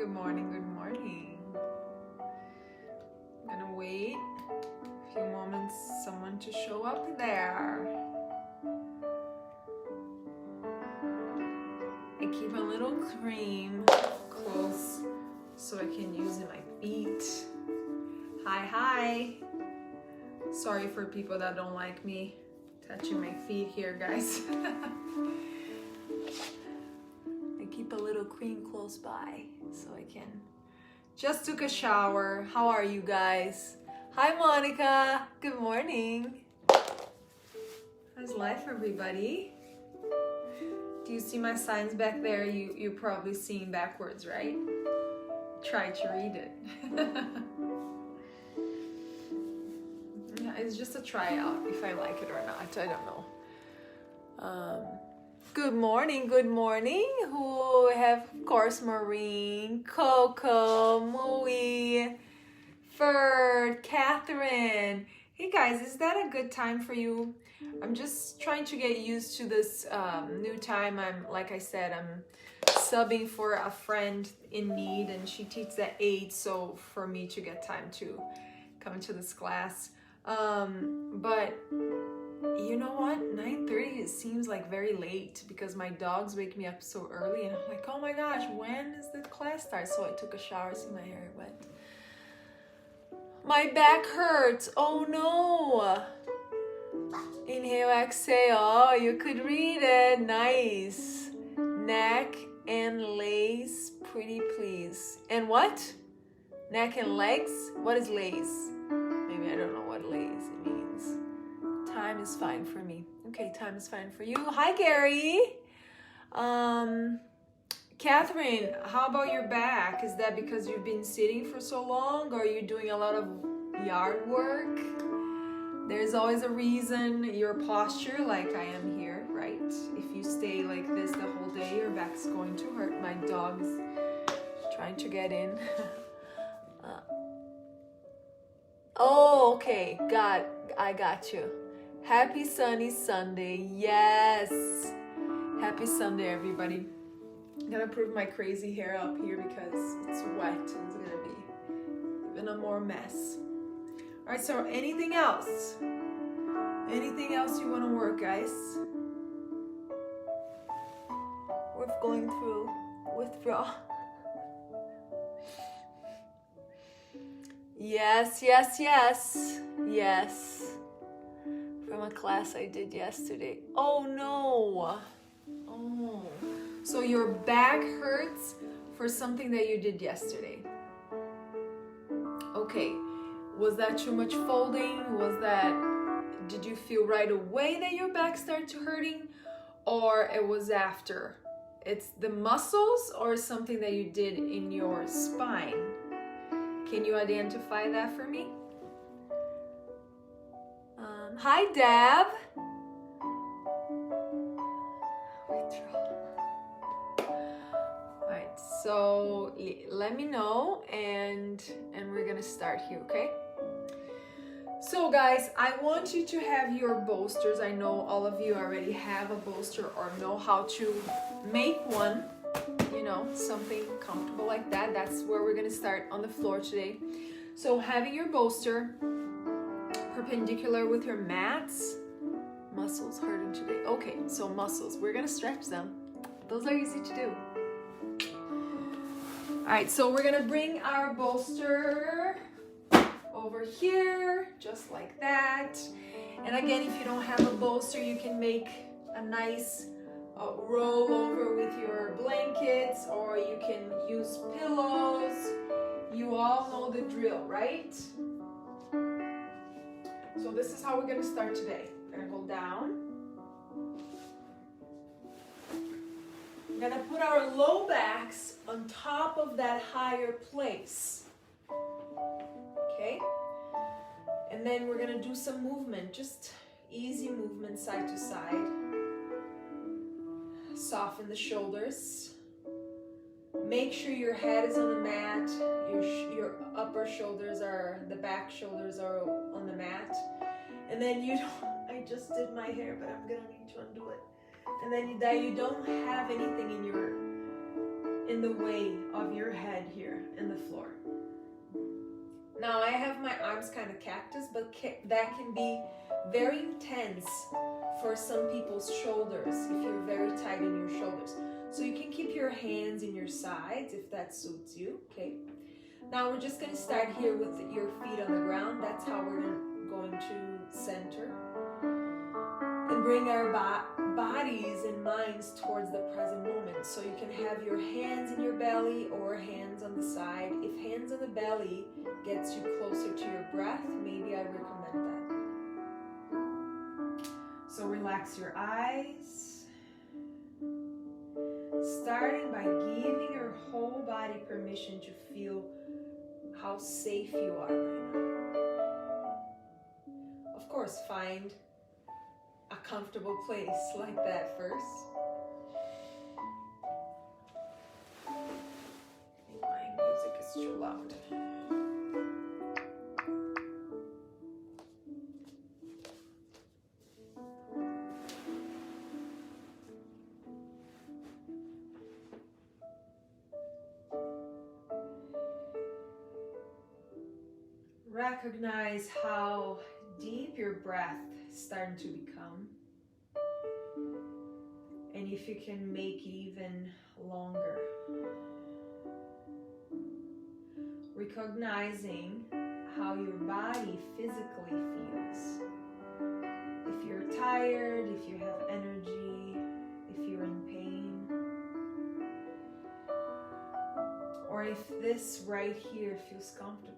Good morning, good morning. I'm gonna wait a few moments, someone to show up there. I keep a little cream close so I can use my feet. Hi. Sorry for people that don't like me touching my feet here, guys. I keep a little cream close by so I can. Just took a shower. How are you guys? Hi, Monica. Good morning. How's life, everybody? Do you see my signs back there? You're probably seeing backwards, right? Try to read it. Yeah, it's just a tryout if I like it or not. I don't know. Good morning. Who have, of course, Maureen, Coco, Mui, Ferd, Catherine. Hey guys, is that a good time for you? I'm just trying to get used to this new time. Like I said, I'm subbing for a friend in need, and she teaches at 8, so for me to get time to come to this class. But you know what? 9:30 it seems like very late because my dogs wake me up so early, and I'm like, oh my gosh, when is the class start? So I took a shower, see my hair wet. My back hurts. Oh no. Inhale, exhale. Oh, you could read it. Nice. Neck and legs, pretty please. And what? Neck and legs? What is legs? Maybe I don't know what legs means. Time is fine for me. Okay, time is fine for you. Hi, Gary. Catherine, how about your back? Is that because you've been sitting for so long, or are you doing a lot of yard work? There's always a reason. Your posture, like I am here, right? If you stay like this the whole day, your back's going to hurt. My dog's trying to get in. Oh, okay. I got you. Happy sunny Sunday. Yes. Happy Sunday, everybody. I'm gonna put my crazy hair up here because it's wet and it's gonna be even a more mess. All right, so anything else? Anything else you want to work, guys? We're going through withdrawal. Yes. From a class I did yesterday. Oh no. Oh. So your back hurts for something that you did yesterday. Okay. Was that too much folding? Did you feel right away that your back started hurting? Or it was after? It's the muscles or something that you did in your spine? Can you identify that for me? Hi, Deb. All right, so let me know and we're gonna start here, okay? So guys, I want you to have your bolsters. I know all of you already have a bolster or know how to make one, you know, something comfortable like that. That's where we're gonna start on the floor today. So having your bolster perpendicular with your mats. Muscles hurting today. Okay, so muscles, we're gonna stretch them. Those are easy to do. All right, so we're gonna bring our bolster over here, just like that. And again, if you don't have a bolster, you can make a nice roll over with your blankets, or you can use pillows. You all know the drill, right? So this is how we're going to start today. We're going to go down. We're going to put our low backs on top of that higher place. Okay? And then we're going to do some movement, just easy movement side to side. Soften the shoulders. Make sure your head is on the mat, your upper shoulders are, the back shoulders are on the mat. And then I just did my hair, but I'm gonna need to undo it. And then that you don't have anything in the way of your head here in the floor. Now I have my arms kind of cactus, but that can be very intense for some people's shoulders if you're very tight in your shoulders. So you can keep your hands in your sides if that suits you, okay? Now we're just going to start here with your feet on the ground. That's how we're going to center. And bring our bodies and minds towards the present moment. So you can have your hands in your belly or hands on the side. If hands on the belly gets you closer to your breath, maybe I recommend that. So relax your eyes. Starting by giving your whole body permission to feel how safe you are right now. Of course, find a comfortable place like that first. I think my music is too loud. Recognize how deep your breath is starting to become. And if you can make it even longer. Recognizing how your body physically feels. If you're tired, if you have energy, if you're in pain. Or if this right here feels comfortable.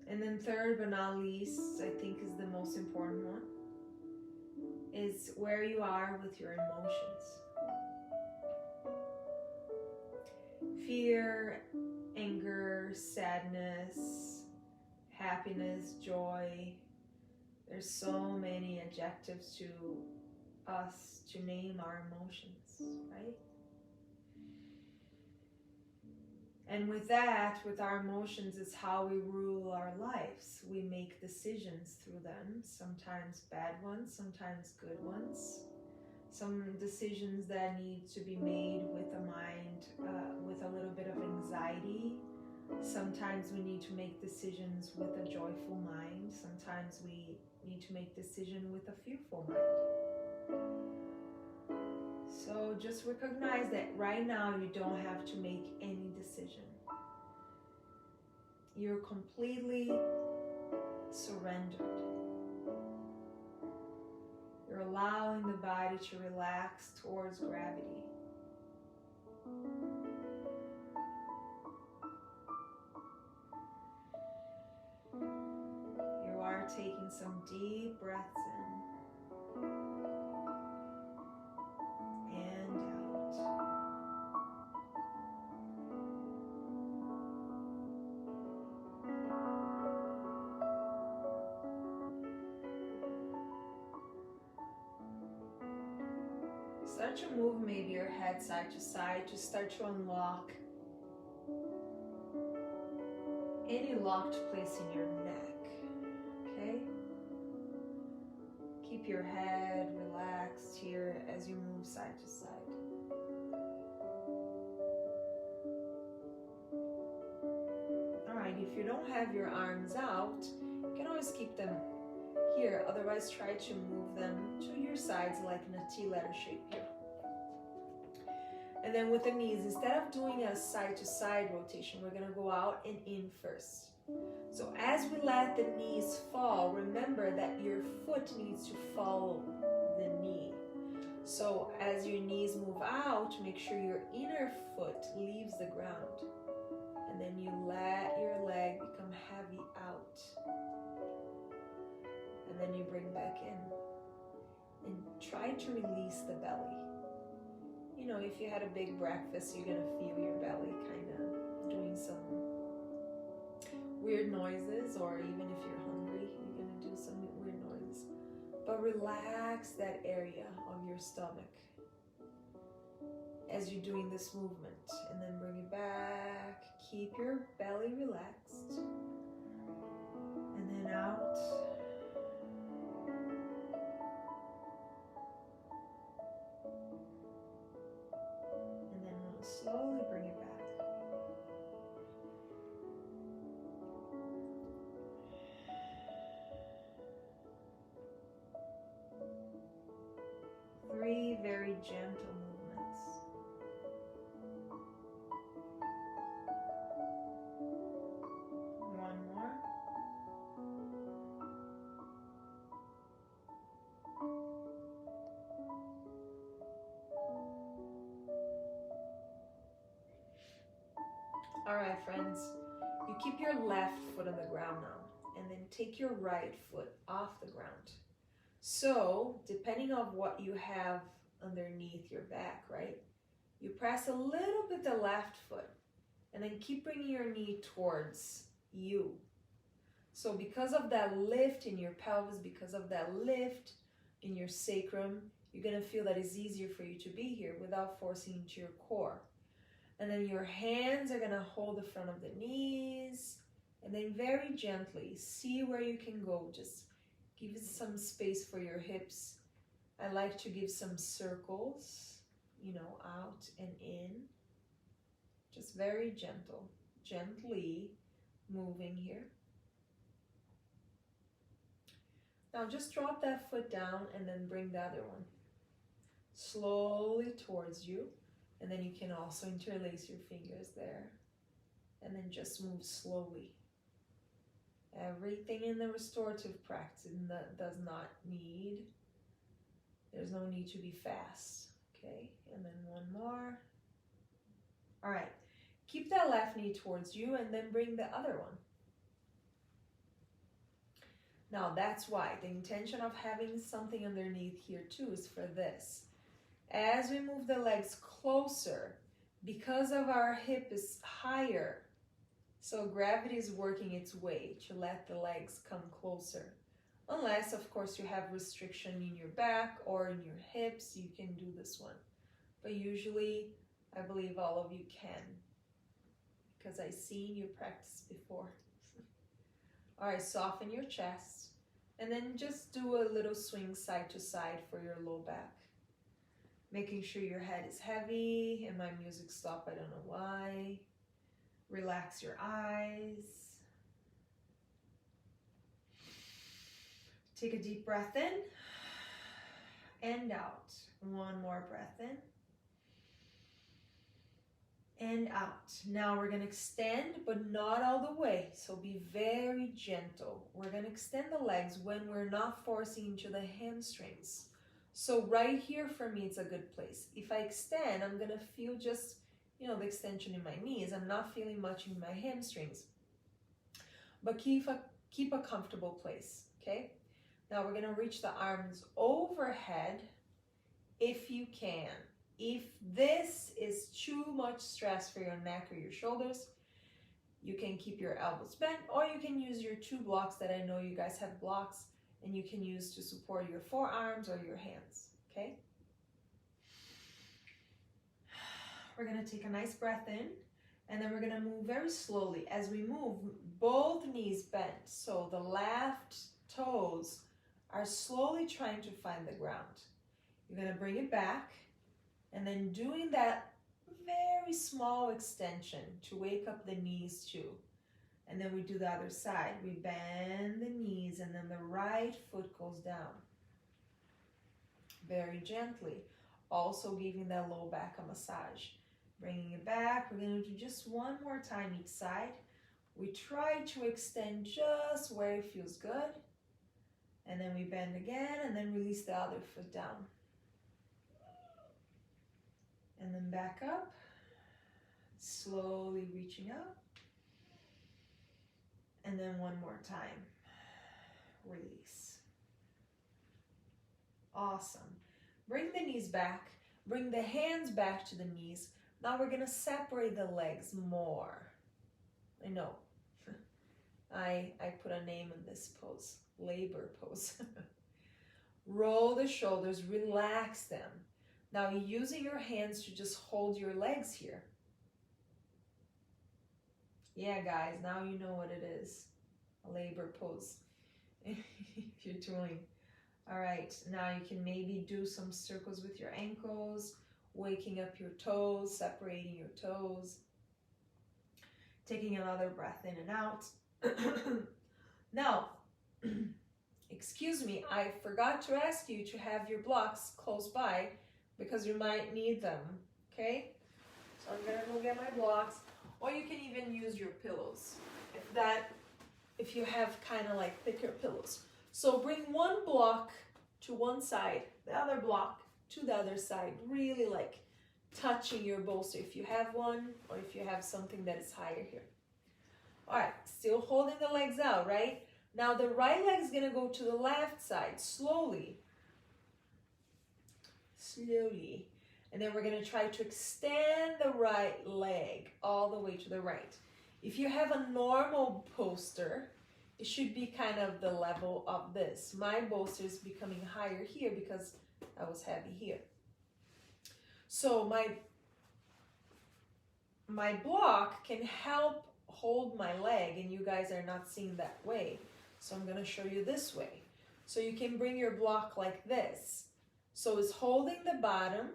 And then third but not least, I think is the most important one, is where you are with your emotions. Fear, anger, sadness, happiness, joy. There's so many adjectives to us to name our emotions, right? And with that, with our emotions, is how we rule our lives. We make decisions through them, sometimes bad ones, sometimes good ones. Some decisions that need to be made with a mind, with a little bit of anxiety. Sometimes we need to make decisions with a joyful mind. Sometimes we need to make decisions with a fearful mind. So just recognize that right now you don't have to make any decision. You're completely surrendered. You're allowing the body to relax towards gravity. You are taking some deep breaths in. And out. Start to move maybe your head side to side to start to unlock any locked place in your neck. Okay? Keep your head relaxed here as you move side to side. Alright, if you don't have your arms out, you can always keep them here. Otherwise, try to move them to your sides like in a T letter shape here. And then with the knees, instead of doing a side to side rotation, we're going to go out and in first. So as we let the knees fall, remember that your foot needs to follow the knee. So as your knees move out, make sure your inner foot leaves the ground. And then you let your leg become heavy out. And then you bring back in. And try to release the belly. You know, if you had a big breakfast, you're going to feel your belly kind of doing some weird noises, or even if you're hungry, you're going to do some weird noises. But relax that area of your stomach as you're doing this movement. And then bring it back. Keep your belly relaxed. And then out. All right, friends, you keep your left foot on the ground now, and then take your right foot off the ground. So, depending on what you have underneath your back, right? You press a little bit the left foot, and then keep bringing your knee towards you. So because of that lift in your pelvis, because of that lift in your sacrum, you're going to feel that it's easier for you to be here without forcing into your core. And then your hands are going to hold the front of the knees, and then very gently see where you can go. Just give it some space for your hips. I like to give some circles, you know, out and in. Just very gentle, gently moving here. Now just drop that foot down and then bring the other one slowly towards you. And then you can also interlace your fingers there. And then just move slowly. Everything in the restorative practice does not need, there's no need to be fast. Okay, and then one more. All right, keep that left knee towards you and then bring the other one. Now that's why the intention of having something underneath here too is for this. As we move the legs closer, because of our hip is higher, so gravity is working its way to let the legs come closer. Unless, of course, you have restriction in your back or in your hips, you can do this one. But usually, I believe all of you can, because I've seen you practice before. All right, soften your chest, and then just do a little swing side to side for your low back. Making sure your head is heavy, and my music stopped, I don't know why. Relax your eyes. Take a deep breath in and out. One more breath in and out. Now we're going to extend, but not all the way. So be very gentle. We're going to extend the legs when we're not forcing into the hamstrings. So right here for me, it's a good place. If I extend, I'm going to feel just, you know, the extension in my knees. I'm not feeling much in my hamstrings. But keep a comfortable place, okay? Now we're going to reach the arms overhead if you can. If this is too much stress for your neck or your shoulders, you can keep your elbows bent, or you can use your two blocks that I know you guys have blocks, and you can use to support your forearms or your hands, okay? We're going to take a nice breath in, and then we're going to move very slowly. As we move, both knees bent, so the left toes are slowly trying to find the ground. You're going to bring it back, and then doing that very small extension to wake up the knees too. And then we do the other side. We bend the knees, and then the right foot goes down. Very gently. Also giving that low back a massage. Bringing it back. We're going to do just one more time each side. We try to extend just where it feels good. And then we bend again, and then release the other foot down. And then back up. Slowly reaching up. And then one more time. Release. Awesome. Bring the knees back. Bring the hands back to the knees. Now we're going to separate the legs more. I know. I put a name in this pose. Labor pose. Roll the shoulders. Relax them. Now you're using your hands to just hold your legs here. Yeah, guys, now you know what it is. A labor pose. If you're doing. All right, now you can maybe do some circles with your ankles, waking up your toes, separating your toes. Taking another breath in and out. Now, excuse me, I forgot to ask you to have your blocks close by because you might need them, okay? So I'm gonna go get my blocks. Or you can even use your pillows if you have kind of like thicker pillows. So bring one block to one side, the other block to the other side. Really like touching your bolster if you have one, or if you have something that is higher here. All right, still holding the legs out, right? Now the right leg is gonna go to the left side, slowly. Slowly. And then we're gonna try to extend the right leg all the way to the right. If you have a normal bolster, it should be kind of the level of this. My bolster is becoming higher here because I was heavy here. So my block can help hold my leg, and you guys are not seeing that way. So I'm gonna show you this way. So you can bring your block like this. So it's holding the bottom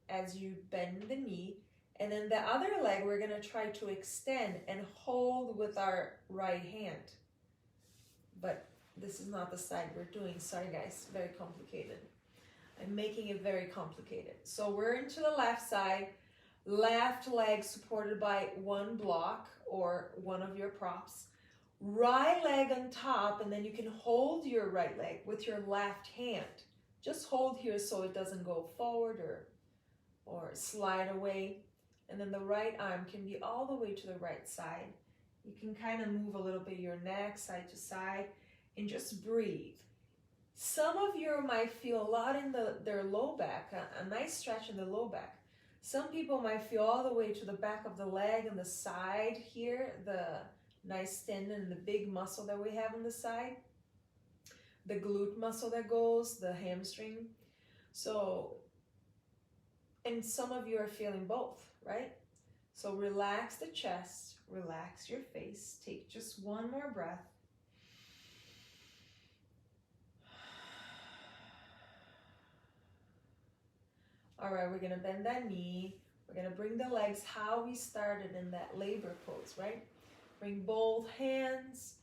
as you bend the knee, and then the other leg we're gonna try to extend and hold with our right hand. But this is not the side we're doing. Sorry guys, very complicated. I'm making it very complicated. So we're into the left side, left leg supported by one block or one of your props, right leg on top, and then you can hold your right leg with your left hand. Just hold here so it doesn't go forward or slide away. And then the right arm can be all the way to the right side. You can kind of move a little bit your neck side to side and just breathe. Some of you might feel a lot in their low back, a nice stretch in the low back. Some people might feel all the way to the back of the leg and the side here, the nice tendon and the big muscle that we have on the side, the glute muscle that goes, the hamstring. So, and some of you are feeling both, right? So relax the chest, relax your face, take just one more breath. All right, we're gonna bend that knee. We're gonna bring the legs how we started in that labor pose, right? Bring both hands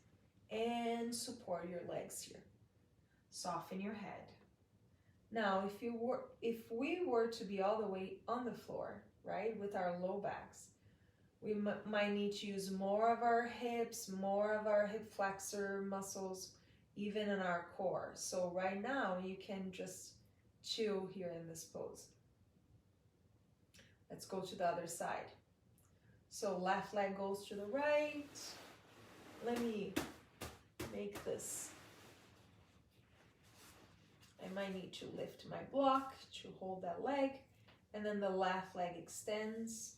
and support your legs here. Soften your head. Now, if we were to be all the way on the floor, right, with our low backs, we might need to use more of our hips, more of our hip flexor muscles, even in our core. So right now, you can just chill here in this pose. Let's go to the other side. So left leg goes to the right. Let me make this. I might need to lift my block to hold that leg, and then the left leg extends.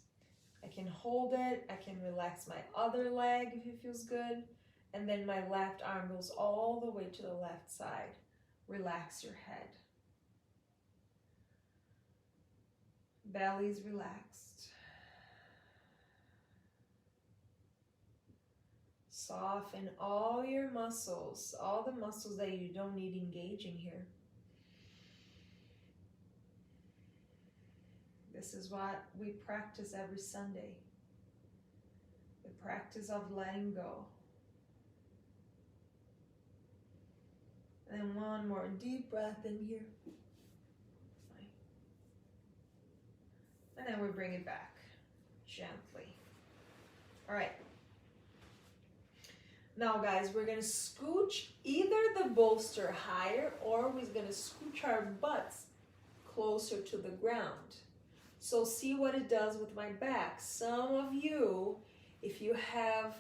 I can hold it, I can relax my other leg if it feels good, and then my left arm goes all the way to the left side. Relax your head. Belly's relaxed. Soften all your muscles, all the muscles that you don't need engaging here. This is what we practice every Sunday. The practice of letting go. And one more deep breath in here. Fine. And then we bring it back gently. All right. Now guys, we're gonna scooch either the bolster higher, or we're gonna scooch our butts closer to the ground. So see what it does with my back. Some of you, if you have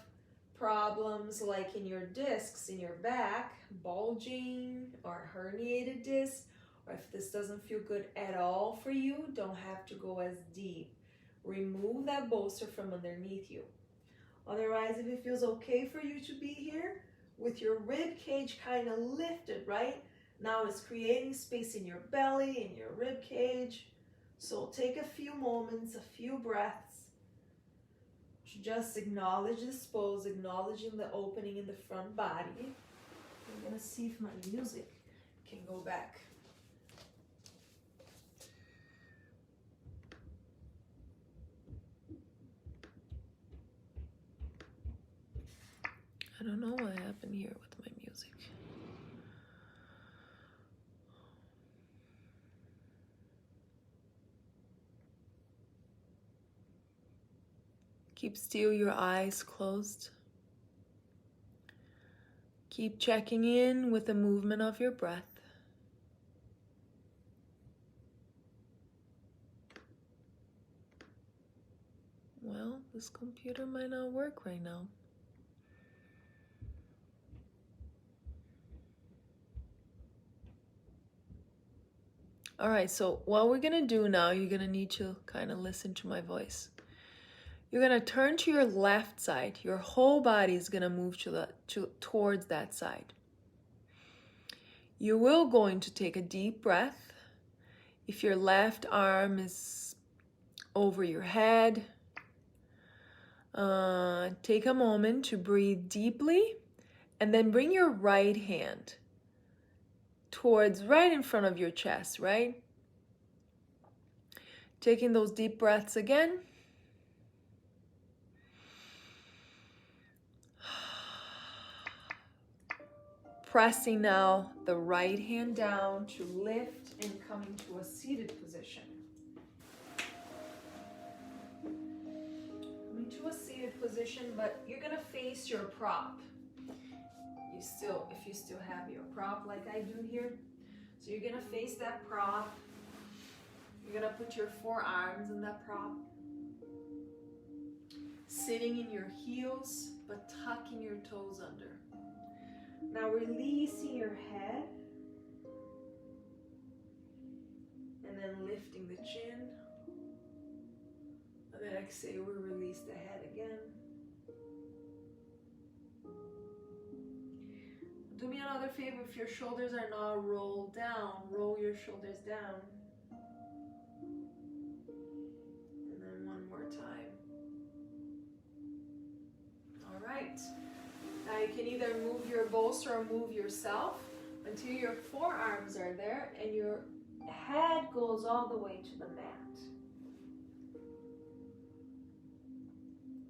problems like in your discs in your back, bulging or herniated discs, or if this doesn't feel good at all for you, don't have to go as deep. Remove that bolster from underneath you. Otherwise, if it feels okay for you to be here with your rib cage kind of lifted, right? Now it's creating space in your belly, in your rib cage. So take a few moments, a few breaths to just acknowledge this pose, acknowledging the opening in the front body. I'm gonna see if my music can go back. I don't know what happened here with my music. Keep still, your eyes closed. Keep checking in with the movement of your breath. This computer might not work right now. All right, so what we're gonna do now, you're gonna need to kind of listen to my voice. You're gonna turn to your left side. Your whole body is gonna move towards that side. You will going to take a deep breath. If your left arm is over your head, take a moment to breathe deeply, and then bring your right hand towards right in front of your chest, right? Taking those deep breaths again. Pressing now the right hand down to lift and come into a seated position. Come into a seated position, but you're gonna face your prop. If you still have your prop like I do here. So you're gonna face that prop. You're gonna put your forearms in that prop. Sitting in your heels, but tucking your toes under. Now releasing your head. And then lifting the chin. And then exhale, we release the head again. Do me another favor, if your shoulders are not rolled down, roll your shoulders down. And then one more time. All right. Now you can either move your bolster or move yourself until your forearms are there and your head goes all the way to the mat.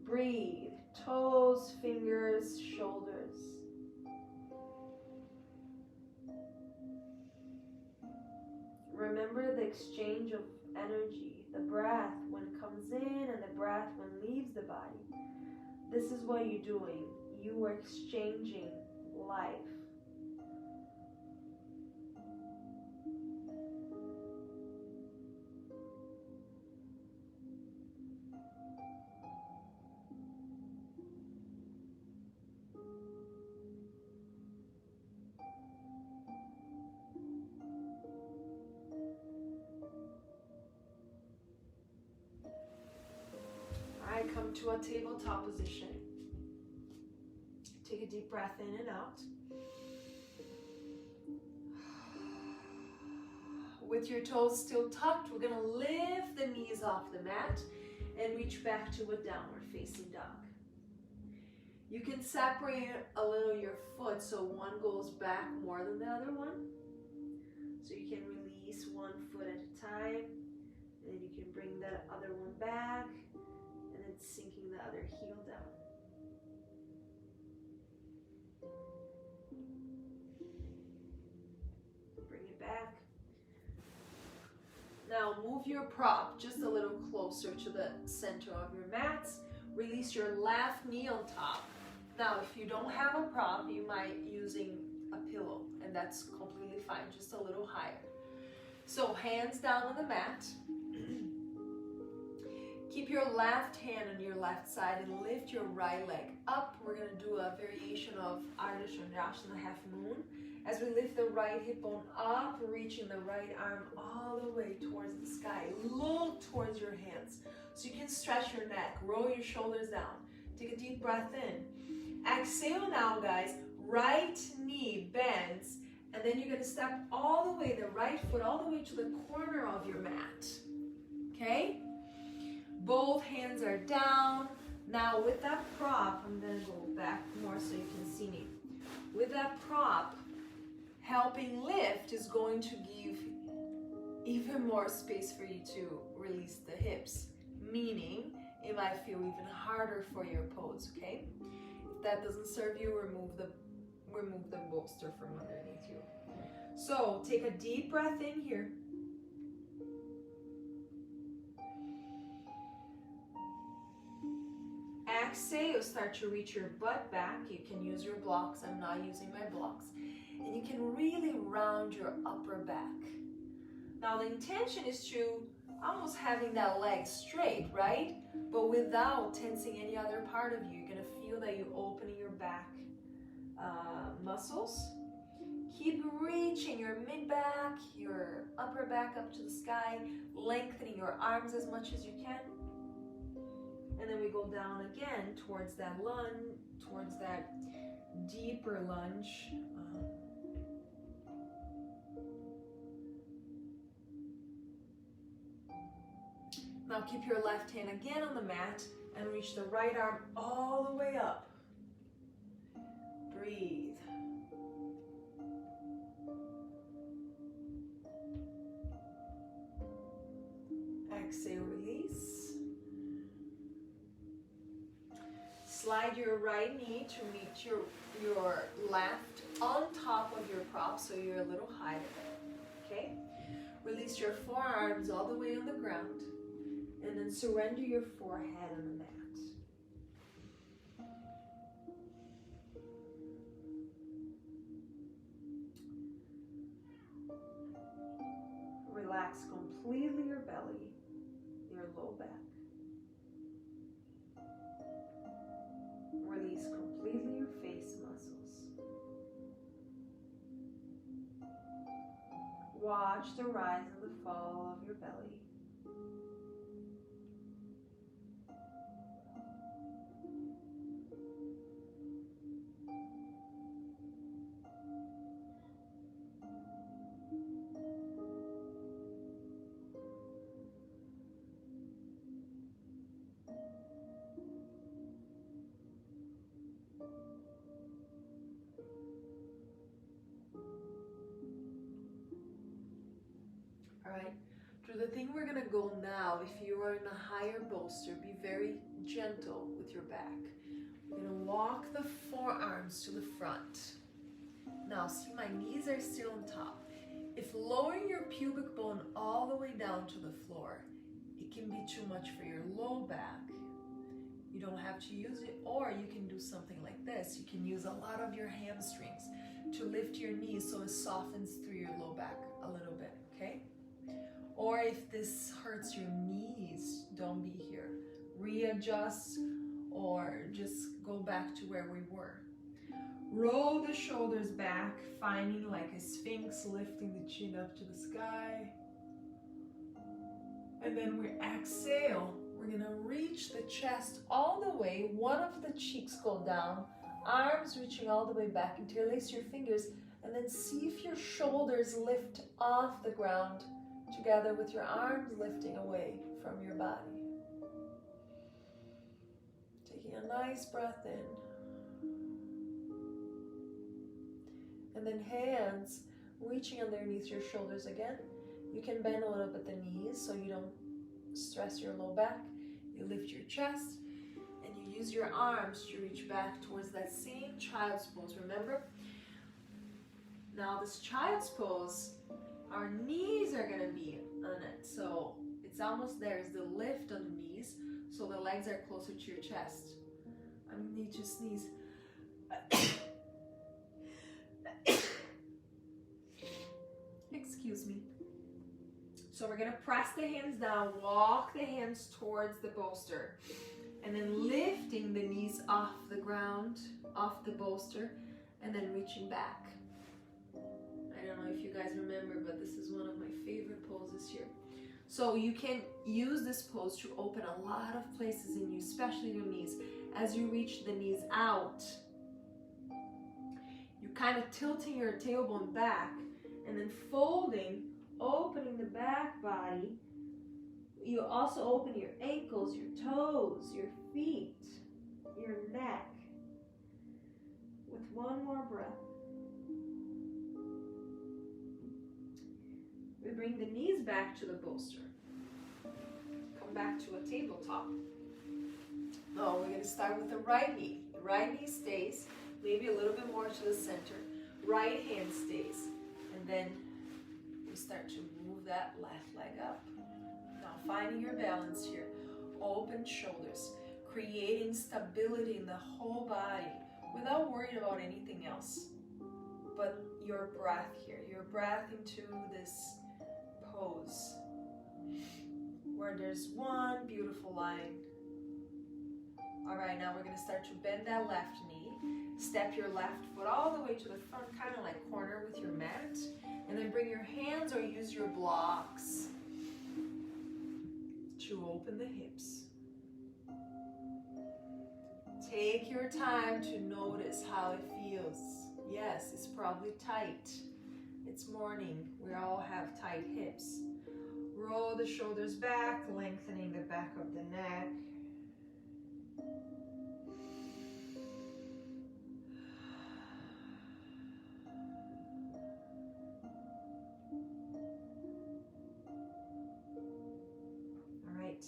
Breathe. Toes, fingers, shoulders. Remember the exchange of energy, the breath when it comes in and the breath when it leaves the body. This is what you're doing. You are exchanging life. Come to a tabletop position. Take a deep breath in and out. With your toes still tucked, we're going to lift the knees off the mat and reach back to a downward facing dog. You can separate a little your foot so one goes back more than the other one. So you can release one foot at a time, and then you can bring that other one back. Sinking the other heel down. Bring it back. Now move your prop just a little closer to the center of your mats. Release your left knee on top. Now if you don't have a prop, you might using a pillow, and that's completely fine, just a little higher. So hands down on the mat. Keep your left hand on your left side and lift your right leg up. We're going to do a variation of Ardha Chandrasana half moon. As we lift the right hip bone up, reaching the right arm all the way towards the sky. Look towards your hands so you can stretch your neck, roll your shoulders down. Take a deep breath in. Exhale now, guys. Right knee bends, and then you're going to step all the way, the right foot all the way to the corner of your mat. Okay? Both hands are down. Now with that prop, I'm going to go back more so you can see me. With that prop, helping lift is going to give even more space for you to release the hips, meaning it might feel even harder for your pose, okay? If that doesn't serve you, remove the bolster from underneath you. So take a deep breath in here. Exhale, start to reach your butt back. You can use your blocks. I'm not using my blocks. And you can really round your upper back. Now the intention is to almost having that leg straight, right? But without tensing any other part of you. You're gonna feel that you're opening your back muscles. Keep reaching your mid-back, your upper back up to the sky, lengthening your arms as much as you can. And then we go down again towards that lunge, towards that deeper lunge. Now keep your left hand again on the mat and reach the right arm all the way up. Breathe. Exhale, release. Slide your right knee to meet your left on top of your prop, so you're a little higher. Okay? Release your forearms all the way on the ground, and then surrender your forehead on the mat. Relax completely your belly, your low back. Release completely your face muscles. Watch the rise and the fall of your belly. Alright, so the thing we're going to go now, if you are in a higher bolster, be very gentle with your back. We're going to walk the forearms to the front. Now, see, my knees are still on top. If lowering your pubic bone all the way down to the floor, it can be too much for your low back. You don't have to use it, or you can do something like this. You can use a lot of your hamstrings to lift your knees so it softens through your low back a little bit, okay? Or if this hurts your knees, don't be here. Readjust or just go back to where we were. Roll the shoulders back, finding like a sphinx, lifting the chin up to the sky. And then we exhale. We're gonna reach the chest all the way. One of the cheeks go down, arms reaching all the way back. Interlace your fingers and then see if your shoulders lift off the ground together with your arms lifting away from your body. Taking a nice breath in. And then hands reaching underneath your shoulders again. You can bend a little bit the knees so you don't stress your low back. You lift your chest and you use your arms to reach back towards that same child's pose. Remember? Now this child's pose, our knees are going to be on it. So it's almost there. It's the lift on the knees. So the legs are closer to your chest. I need to sneeze. Excuse me. So we're going to press the hands down, walk the hands towards the bolster, and then lifting the knees off the ground, off the bolster, and then reaching back. I don't know if you guys remember, but this is one of my favorite poses here. So you can use this pose to open a lot of places in you, especially your knees. As you reach the knees out, you're kind of tilting your tailbone back and then folding, opening the back body. You also open your ankles, your toes, your feet, your neck. With one more breath. We bring the knees back to the bolster. Come back to a tabletop. Now we're going to start with the right knee. The right knee stays, maybe a little bit more to the center. Right hand stays. And then we start to move that left leg up. Now finding your balance here. Open shoulders, creating stability in the whole body without worrying about anything else. But your breath here, your breath into this pose. where there's one beautiful line. All right, now we're gonna start to bend that left knee. Step your left foot all the way to the front, kind of like corner with your mat. And then bring your hands or use your blocks to open the hips. Take your time to notice how it feels. Yes, it's probably tight. It's morning. We all have tight hips. Roll the shoulders back, lengthening the back of the neck. All right.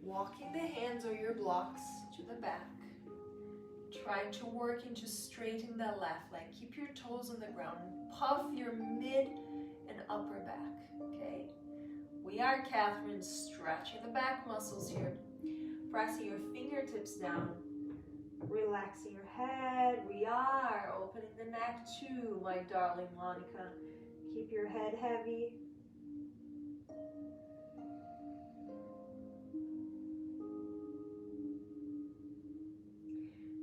Walking the hands or your blocks to the back. Trying to work into straightening the left leg. Keep your toes on the ground. Puff your mid and upper back, okay? We are, Catherine, stretching the back muscles here. Pressing your fingertips down. Relaxing your head. We are opening the neck too, my darling Monica. Keep your head heavy.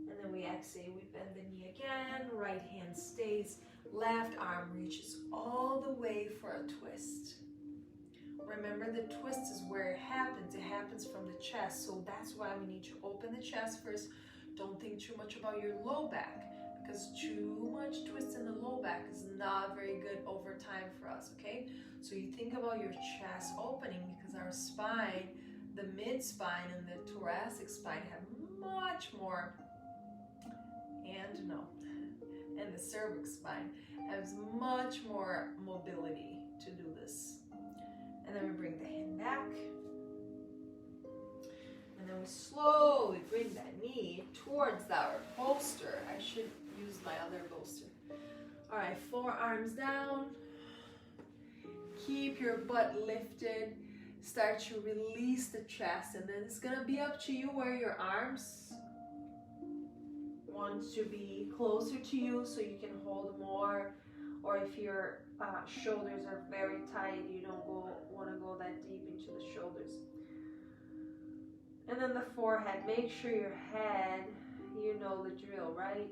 And then we exhale, we bend the knee again. Right hand stays. Left arm reaches all the way for a twist. Remember, the twist is where it happens. It happens from the chest. So that's why we need to open the chest first. Don't think too much about your low back, because too much twist in the low back is not very good over time for us, okay? So you think about your chest opening, because our spine, the mid spine and the thoracic spine have much more, and the cervix spine has much more mobility to do this. And then we bring the hand back. And then we slowly bring that knee towards our bolster. I should use my other bolster. All right, forearms down. Keep your butt lifted. Start to release the chest. And then it's gonna be up to you where your arms want to be closer to you so you can hold more. Or if your shoulders are very tight, you don't want to go that deep into the shoulders. And then the forehead, make sure your head, you know the drill, right?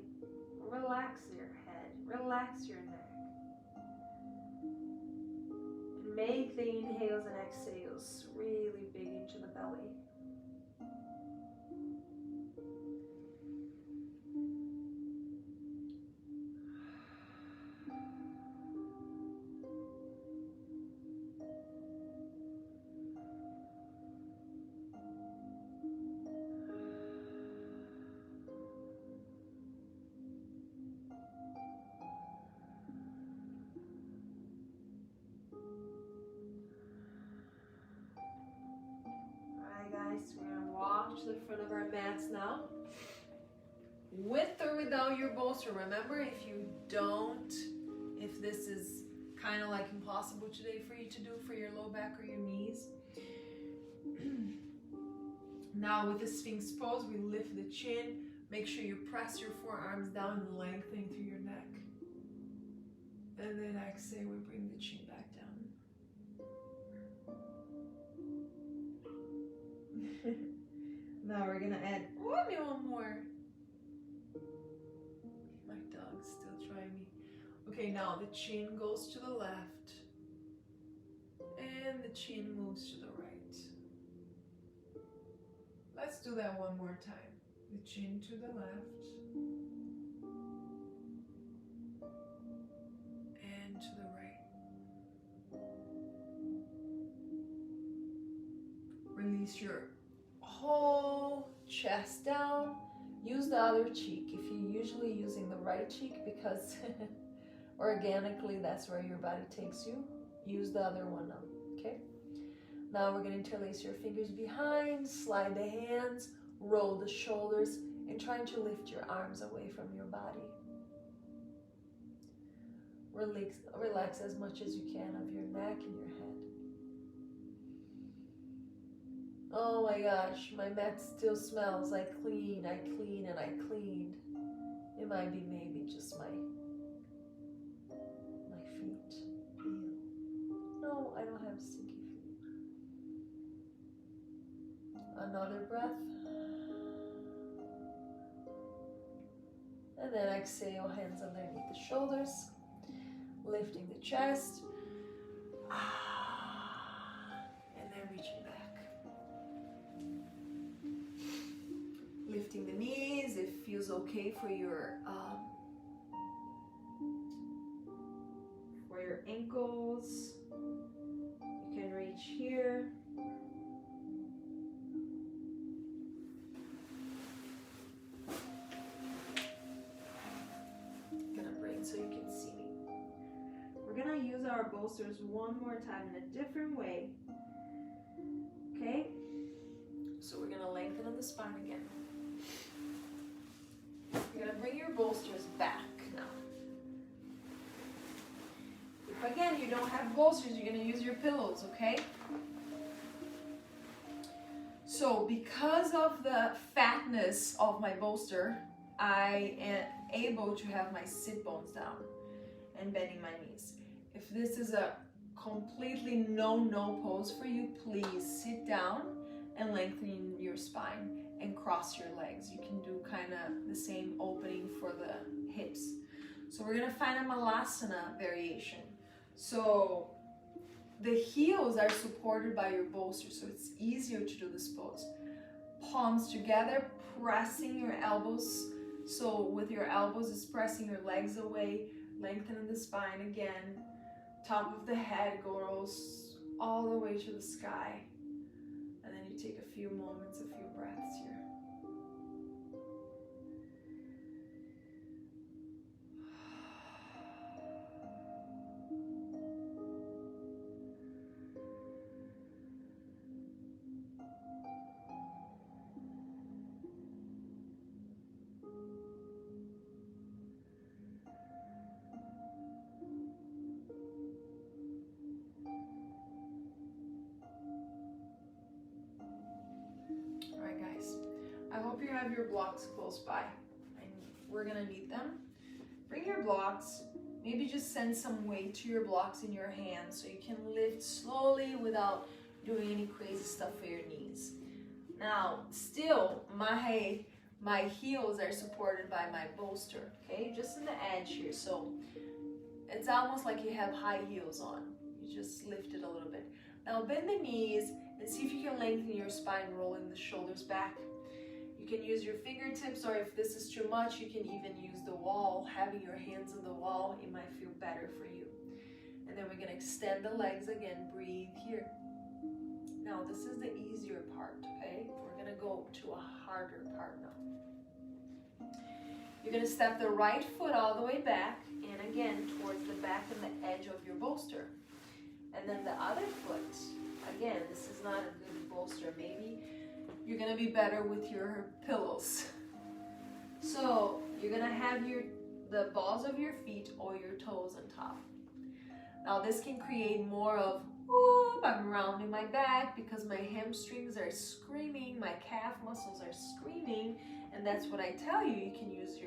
Relax your head, relax your neck. And make the inhales and exhales really big into the belly. We're gonna walk to the front of our mats now. With or without your bolster. Remember, if this is kind of like impossible today for you to do for your low back or your knees. Now with the Sphinx Pose, we lift the chin. Make sure you press your forearms down and lengthening through your neck. And then exhale, we bring the chin back down. Now we're gonna add maybe one more. My dog's still trying me. Okay, now the chin goes to the left and the chin moves to the right. Let's do that one more time. The chin to the left and to the right. Release your whole chest down. Use the other cheek if you're usually using the right cheek, because organically that's where your body takes you. Use the other one now, okay? Now we're going to interlace your fingers behind, slide the hands, roll the shoulders, and trying to lift your arms away from your body. Relax as much as you can of your neck and your head. Oh my gosh, my mat still smells. I clean, and I cleaned. It might be maybe just my feet. Ew. No, I don't have stinky feet. Another breath. And then exhale, hands underneath the shoulders, lifting the chest. And then reaching back. Lifting the knees, if it feels okay for your ankles. You can reach here. So you can see me. We're gonna use our bolsters one more time in a different way. Okay? So we're gonna lengthen on the spine again. You're gonna bring your bolsters back now. If again you don't have bolsters, you're gonna use your pillows, okay? So because of the fatness of my bolster, I am able to have my sit bones down and bending my knees. If this is a completely no pose for you, please sit down and lengthen your spine and cross your legs. You can do kind of the same opening for the hips. So we're gonna find a malasana variation. So the heels are supported by your bolster, so it's easier to do this pose. Palms together, pressing your elbows. So with your elbows, it's pressing your legs away, lengthening the spine again. Top of the head goes all the way to the sky. And then you take a few moments, a few breaths here. I hope you have your blocks close by, and we're gonna need them. Bring your blocks, maybe just send some weight to your blocks in your hands so you can lift slowly without doing any crazy stuff for your knees. Now, still, my heels are supported by my bolster, okay? Just in the edge here, so it's almost like you have high heels on. You just lift it a little bit. Now bend the knees and see if you can lengthen your spine, rolling the shoulders back. You can use your fingertips, or if this is too much, you can even use the wall. Having your hands on the wall, it might feel better for you. And then we're gonna extend the legs again, breathe here. Now this is the easier part, okay? We're gonna go to a harder part now. You're gonna step the right foot all the way back, and again, towards the back and the edge of your bolster. And then the other foot, again, this is not a good bolster. Maybe you're gonna be better with your pillows. So you're gonna have the balls of your feet or your toes on top. Now this can create more of, oh, I'm rounding my back because my hamstrings are screaming, my calf muscles are screaming, and that's what I tell you. You can use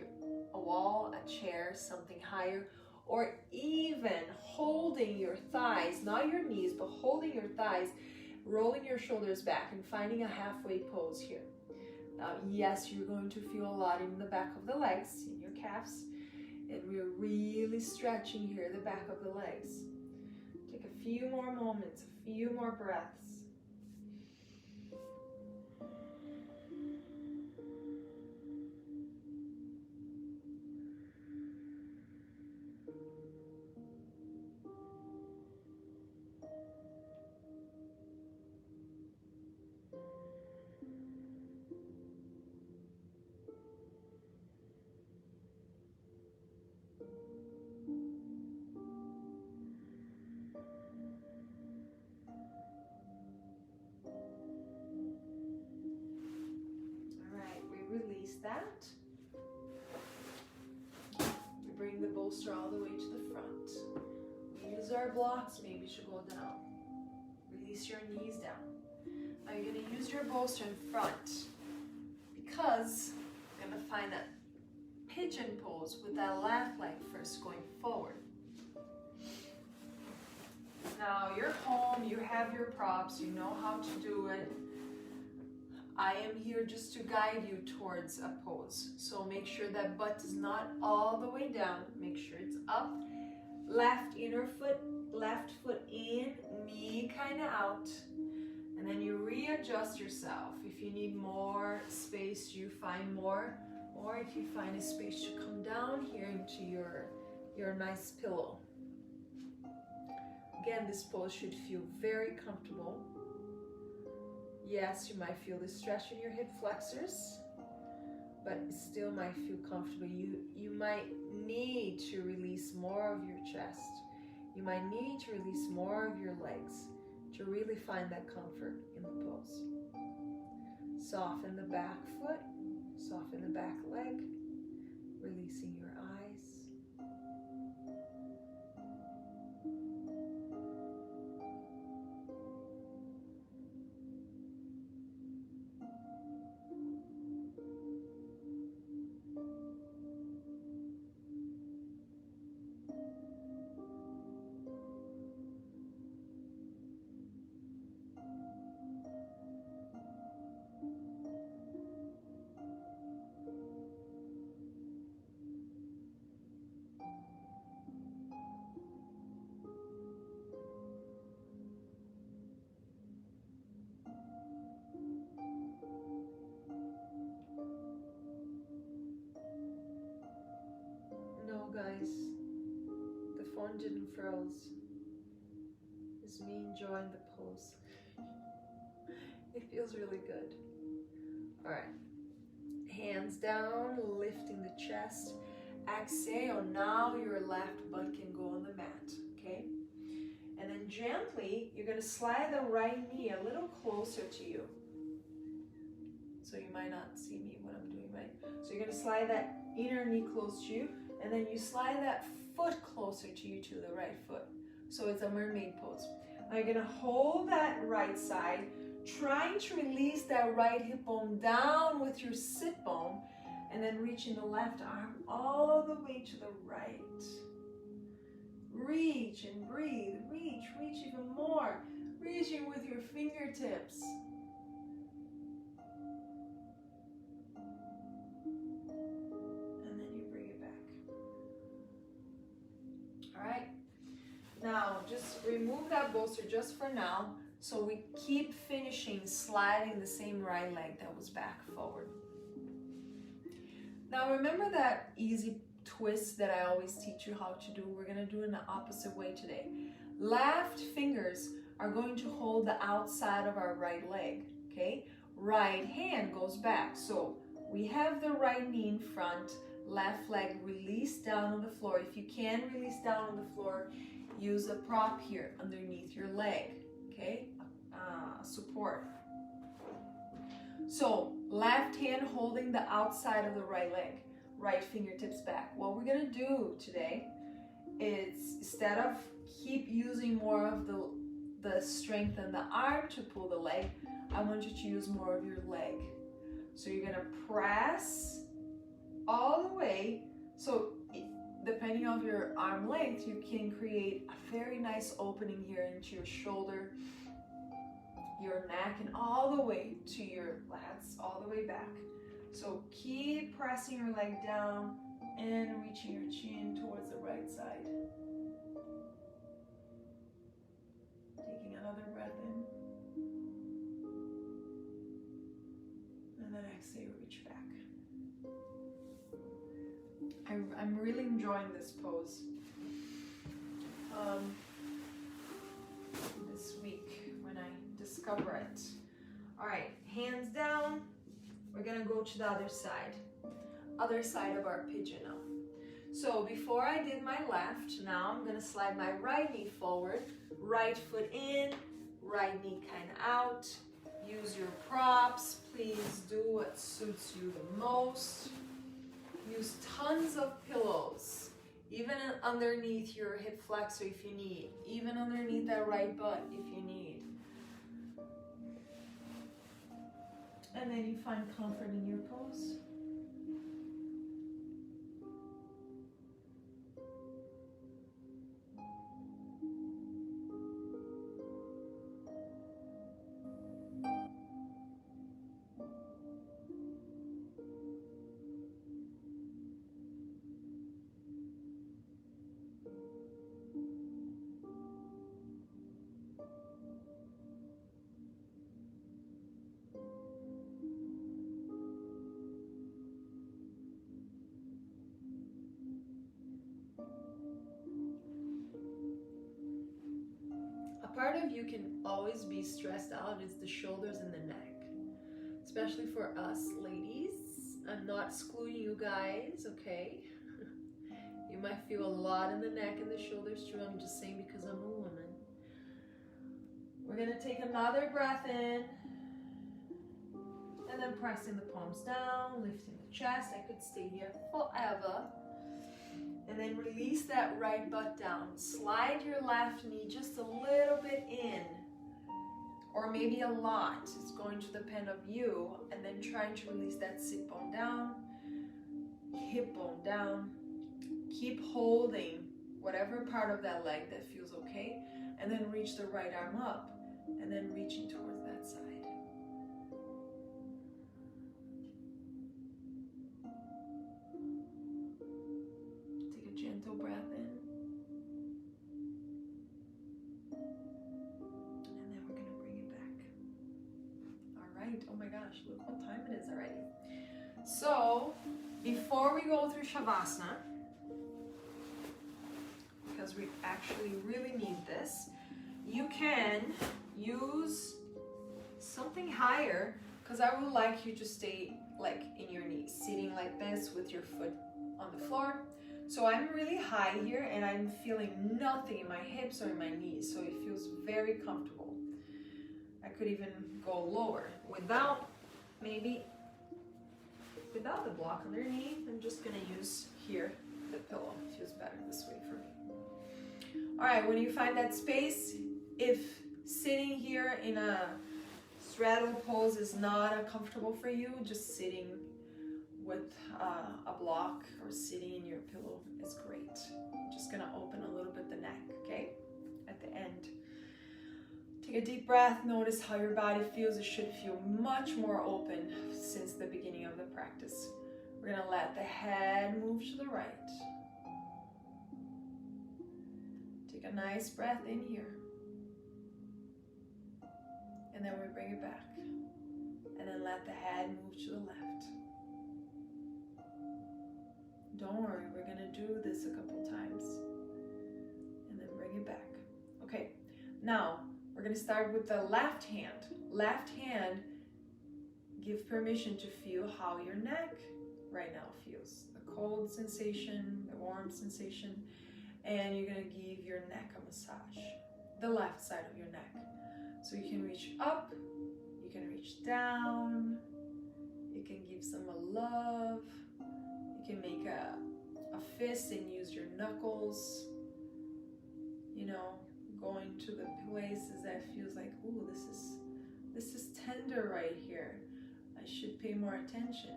a wall, a chair, something higher, or even holding your thighs, not your knees, but holding your thighs, rolling your shoulders back and finding a halfway pose here. Now, yes, you're going to feel a lot in the back of the legs, in your calves, and we're really stretching here the back of the legs. Take a few more moments, a few more breaths. That. We bring the bolster all the way to the front. We use our blocks, maybe you should go down. Release your knees down. Now you're going to use your bolster in front because you're going to find that pigeon pose with that left leg first going forward. Now you're home, you have your props, you know how to do it. I am here just to guide you towards a pose. So make sure that butt is not all the way down. Make sure it's up. Left inner foot, left foot in, knee kind of out. And then you readjust yourself. If you need more space, you find more. Or if you find a space to come down here into your nice pillow. Again, this pose should feel very comfortable. Yes, you might feel the stretch in your hip flexors, but it still might feel comfortable. You might need to release more of your chest. You might need to release more of your legs to really find that comfort in the pose. Soften the back foot, soften the back leg, releasing your eyes. Guys, the phone didn't froze. It's me enjoying the pose. It feels really good. All right, hands down, lifting the chest. Exhale, now your left butt can go on the mat, okay? And then gently, you're gonna slide the right knee a little closer to you. So you might not see me when I'm doing right. So you're gonna slide that inner knee close to you. And then you slide that foot closer to you, to the right foot. So it's a mermaid pose. Now you're gonna hold that right side, trying to release that right hip bone down with your sit bone, and then reaching the left arm all the way to the right. Reach and breathe, reach even more. Reaching with your fingertips. Now, just remove that bolster just for now, so we keep finishing sliding the same right leg that was back forward. Now, remember that easy twist that I always teach you how to do? We're gonna do it in the opposite way today. Left fingers are going to hold the outside of our right leg, okay? Right hand goes back. So we have the right knee in front, left leg release down on the floor. If you can release down on the floor, use a prop here underneath your leg, okay? Support. So left hand holding the outside of the right leg, right fingertips back. What we're gonna do today is, instead of keep using more of the strength in the arm to pull the leg, I want you to use more of your leg. So you're gonna press all the way. So depending on your arm length, you can create a very nice opening here into your shoulder, your neck, and all the way to your lats, all the way back. So keep pressing your leg down and reaching your chin towards the right side. Taking another breath in. And then exhale, reach back. I'm really enjoying this pose this week when I discover it. All right, hands down. We're gonna go to the other side of our pigeon now. So before I did my left, now I'm gonna slide my right knee forward, right foot in, right knee kind of out. Use your props. Please do what suits you the most. Use tons of pillows, even underneath your hip flexor if you need, even underneath that right butt if you need. And then you find comfort in your pose. you can always be stressed out is the shoulders and the neck. Especially for us ladies. I'm not excluding you guys, okay? You might feel a lot in the neck and the shoulders too. I'm just saying because I'm a woman. We're gonna take another breath in. And then pressing the palms down, lifting the chest. I could stay here forever. And then release that right butt down. Slide your left knee just a little bit in. Or maybe a lot. It's going to depend on you. And then trying to release that sit bone down. Hip bone down. Keep holding whatever part of that leg that feels okay. And then reach the right arm up. And then reaching towards that side. Take a gentle breath in. And then we're going to bring it back. All right. Oh my gosh, look what time it is already. So, before we go through Shavasana, because we actually really need this, you can use something higher, because I would like you to stay like in your knees, sitting like this with your foot on the floor. So I'm really high here and I'm feeling nothing in my hips or in my knees, so it feels very comfortable. I could even go lower without the block underneath. I'm just gonna use here the pillow. It feels better this way for me. All right, when you find that space, if sitting here in a straddle pose is not comfortable for you, just sitting with a block or sitting in your pillow is great. I'm just gonna open a little bit the neck, okay? At the end. Take a deep breath, notice how your body feels. It should feel much more open since the beginning of the practice. We're gonna let the head move to the right. Take a nice breath in here. And then we bring it back. And then let the head move to the left. Don't worry, we're gonna do this a couple times. And then bring it back. Okay, now we're gonna start with the left hand. Left hand, give permission to feel how your neck right now feels. The cold sensation, the warm sensation, and you're gonna give your neck a massage. The left side of your neck. So you can reach up, you can reach down, you can give some love, you can make a fist and use your knuckles, you know, going to the places that feels like, ooh, this is tender right here. I should pay more attention.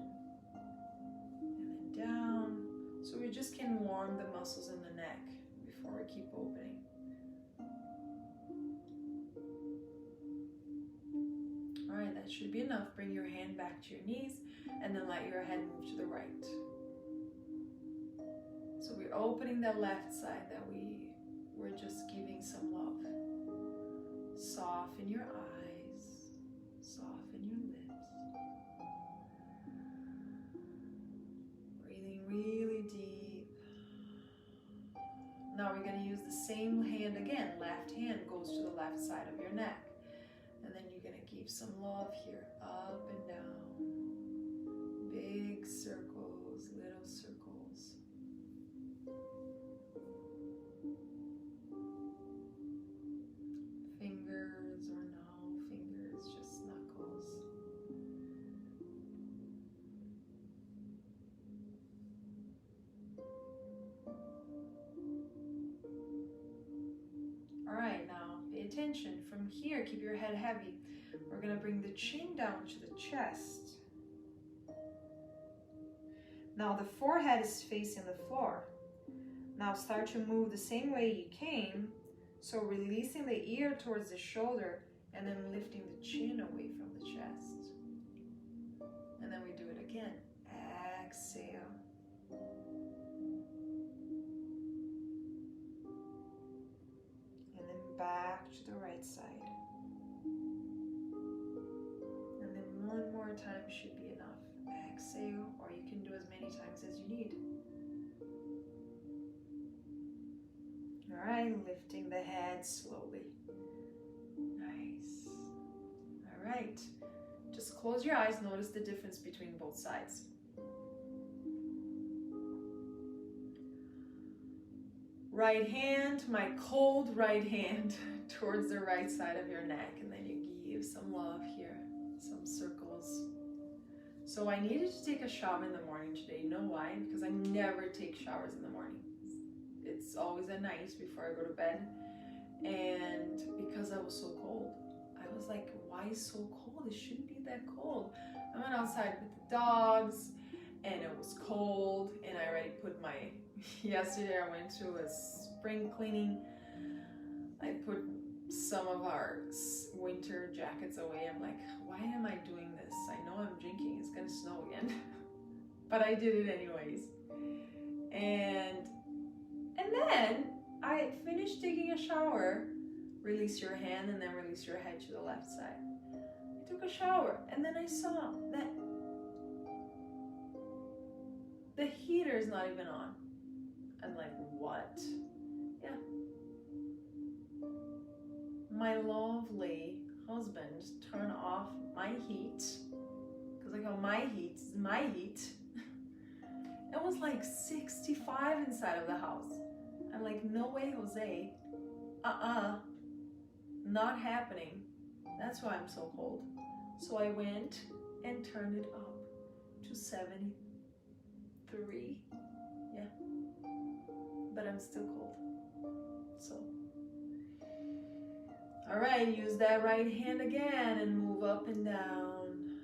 And then down. So we just can warm the muscles in the neck before we keep opening. All right, that should be enough. Bring your hand back to your knees and then let your head move to the right. So we're opening the left side that we're just giving some love. Soften your eyes, soften your lips. Breathing really deep. Now we're going to use the same hand again. Left hand goes to the left side of your neck. And then you're going to give some love here, up and down. Big circles, little circles. Fingers or no fingers, just knuckles. All right, now pay attention. From here, keep your head heavy. We're going to bring the chin down to the chest. Now the forehead is facing the floor. Now start to move the same way you came. So releasing the ear towards the shoulder and then lifting the chin away from the chest. And then we do it again. Exhale. And then back to the right side. And then one more time should be enough. Exhale, or you can do as many times as you need. All right, lifting the head slowly. right. Just close your eyes. Notice the difference between both sides. Right hand, my cold right hand towards the right side of your neck, and then you give some love here, some circles. So I needed to take a shower in the morning today. You know why? Because I never take showers in the morning. It's always at night before I go to bed. And because I was so cold, I was like, why so cold? It shouldn't be that cold. I went outside with the dogs and it was cold, and I already put my, yesterday I went to a spring cleaning. I put some of our winter jackets away. I'm like, why am I doing this? I know I'm drinking, it's gonna snow again. But I did it anyways. And then I finished taking a shower. Release your hand and then release your head to the left side. I took a shower and then I saw that the heater is not even on. I'm like, what? Yeah. My lovely husband turned off my heat, because I go, my heat is my heat. It was like 65 inside of the house. I'm like, no way, Jose. Not happening. That's why I'm so cold. So I went and turned it up to 73. Yeah. But I'm still cold. So. All right, use that right hand again and move up and down.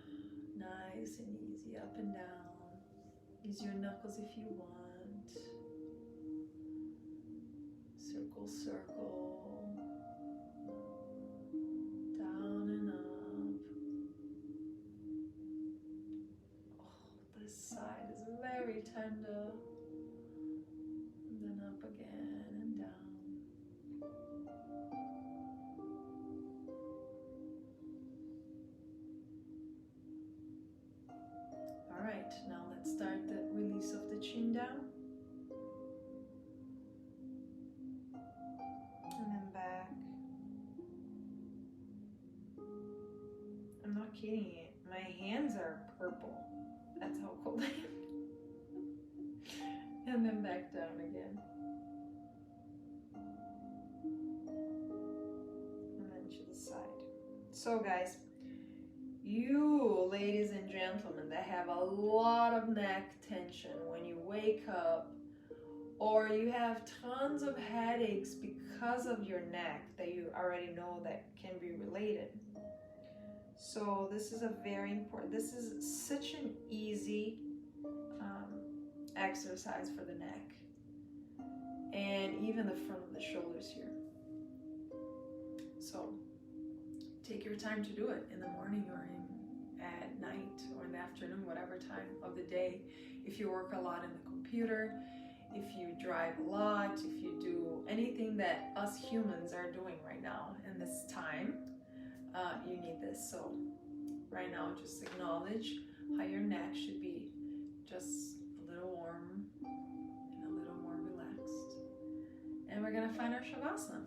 Nice and easy, up and down. Use your knuckles if you want. Circle, circle. Down and up. Oh, this side is very tender. And then up again and down. All right, now let's start the release of the chin down. And then back. I'm not kidding you. My hands are purple. That's how cold I am. And then back down again. And then to the side. So guys, you ladies and gentlemen that have a lot of neck tension when you wake up, or you have tons of headaches because of your neck that you already know that can be related. So this is a very important, this is such an easy exercise for the neck and even the front of the shoulders here. So take your time to do it in the morning or at night or in the afternoon, whatever time of the day. If you work a lot in the computer, if you drive a lot, if you do anything that us humans are doing right now in this time, you need this. So right now, just acknowledge how your neck should be just a little warm and a little more relaxed. And we're gonna find our Shavasana.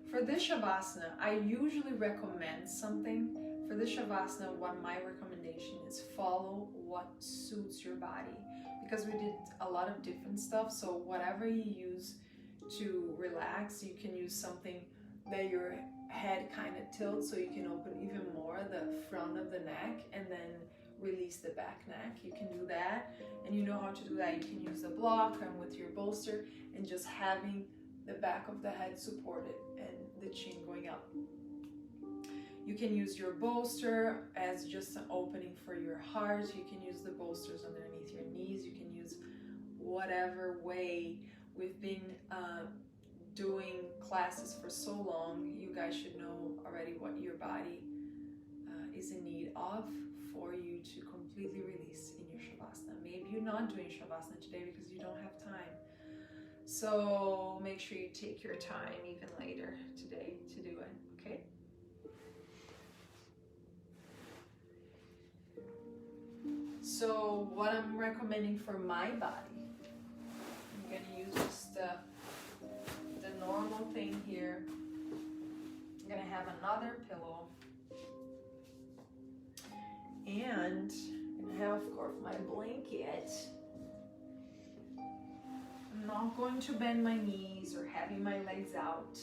For this Shavasana, I usually recommend something. For this Shavasana, what my recommendation is, follow what suits your body. Because we did a lot of different stuff, so whatever you use to relax, you can use something that your head kind of tilts so you can open even more the front of the neck and then release the back neck. You can do that, and you know how to do that. You can use the block and with your bolster and just having the back of the head supported and the chin going up. You can use your bolster as just an opening for your heart. You can use the bolsters underneath your knees. You can use whatever way. We've been doing classes for so long. You guys should know already what your body is in need of for you to completely release in your Shavasana. Maybe you're not doing Shavasana today because you don't have time. So make sure you take your time even later today to do it, okay? So what I'm recommending for my body, I'm gonna use just the normal thing here. I'm gonna have another pillow And I have, of course, my blanket. I'm not going to bend my knees or having my legs out.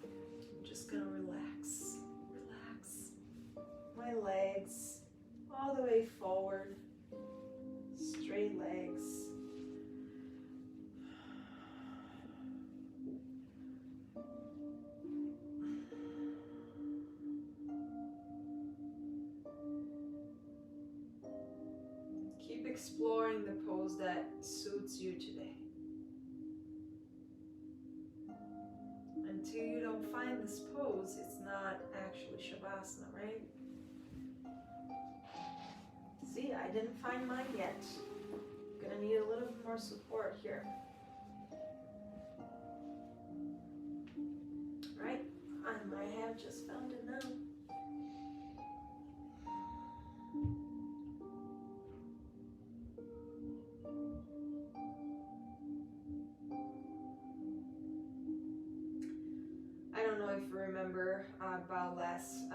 I'm just gonna relax. My legs all the way forward, straight legs. Keep exploring the pose that suits you today. Until you don't find this pose, it's not actually Shavasana, right? See, I didn't find mine yet. Gonna need a little bit more support here. Right? I might have just found it now. I don't know if you remember about last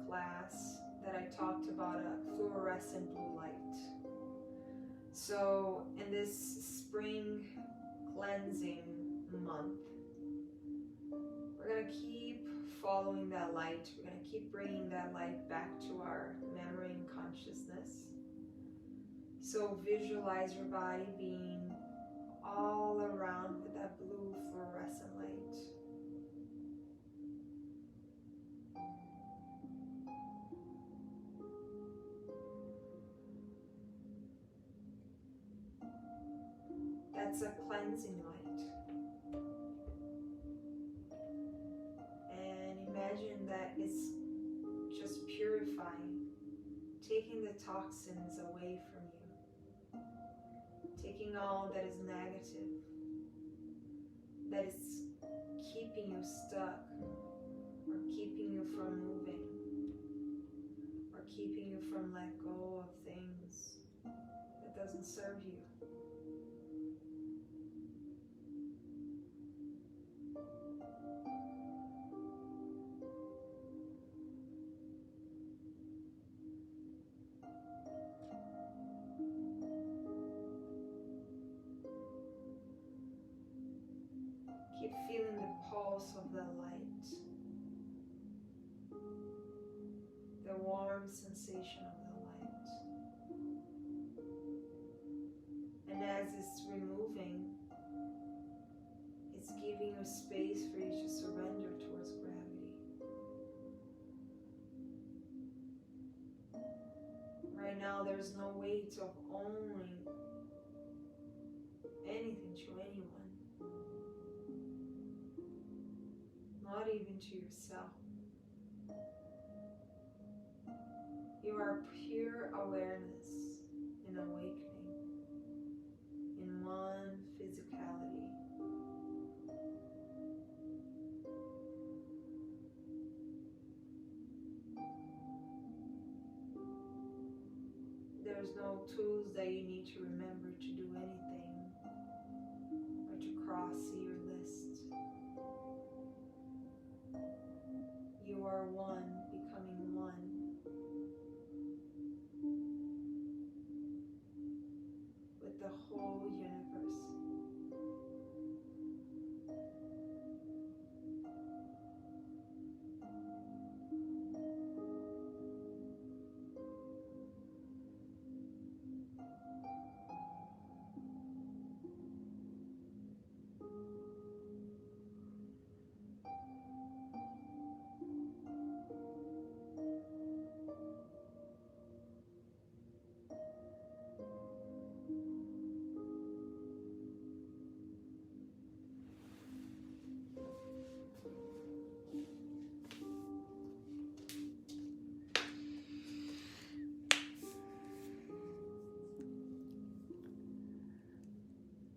class that I talked about a fluorescent blue light. So in this spring cleansing month, we're going to keep following that light. We're going to keep bringing that light back to our memory and consciousness. So visualize your body being all around with that blue fluorescent light. That's a cleansing light. And imagine that it's just purifying, taking the toxins away from you, taking all that is negative, that is keeping you stuck, or keeping you from moving, or keeping you from let go of things that doesn't serve you. Keep feeling the pulse of the light, the warm sensation of the light. And as it's removing, it's giving you space for you to surrender towards gravity. Right now, there's no weight of owning anything to anyone. Not even to yourself. You are pure awareness and awakening in one physicality. There's no tools that you need to remember to do anything or to cross your list. You are one, becoming one. With the whole universe.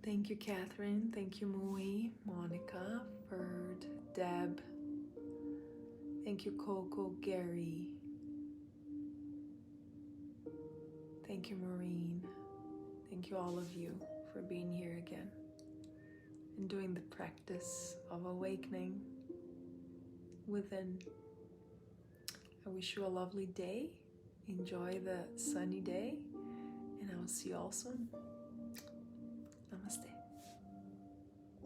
Thank you, Catherine. Thank you, Mui, Monica, Bird, Deb. Thank you, Coco, Gary. Thank you, Maureen. Thank you, all of you, for being here again and doing the practice of awakening within wish you a lovely day. Enjoy the sunny day, and I will see you all soon.